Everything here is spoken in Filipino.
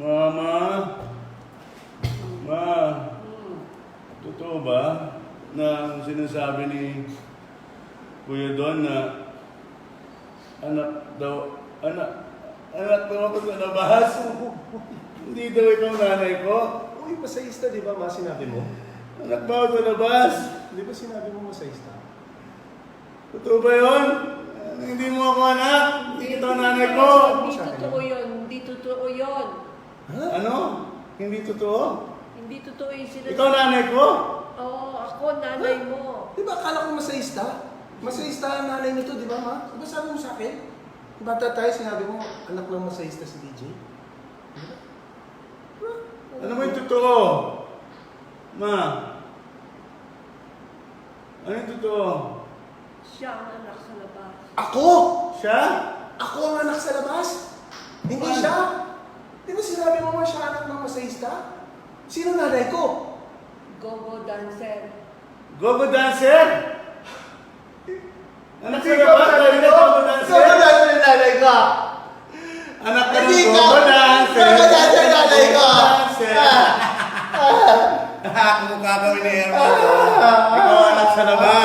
Mama? Ma? Totoo ba na sinasabi ni Kuya Don na anak daw ako sa labas? Hindi daw ikaw nanay ko? Uy, masayista, di ba, ma, sinabi mo? Anak ba ako sa labas? Di ba sinabi mo masayista? Totoo ba yun? Hindi mo ako anak? Hindi kita nanay ko? Hindi totoo yun. Hindi totoo yun. Ha? Ano? Hindi totoo? Hindi totoo yung sinasabi. Ikaw nanay ko? Oo, ako, nanay mo. Di ba, akala ko masayista? Masayista ang nanay nito, di ba, ma? Di ba sabi mo sa akin? Bata tayo, sinabi mo, anak ng masayista si DJ? Ano mo yung totoo? Ma? Ano yung totoo? Siya ang anak sa labas. Ako! Siya? Ako ang anak sa labas? Hindi Paano? siya? Di ba sinabi mo nga siya anak ng masayista? Sino nanay ko? Go-go dancer. Gogo dancer? Anak sa Hindi ka labas? ba Dahil nanay na ko? gogo Ikaw dancer? ba nanay nanay ko? Anak ka ng Hindi ka! gogo dancer? Ikaw ba nanay ko? Dancer. Mukha kami ni Herman. Ikaw anak sa labas?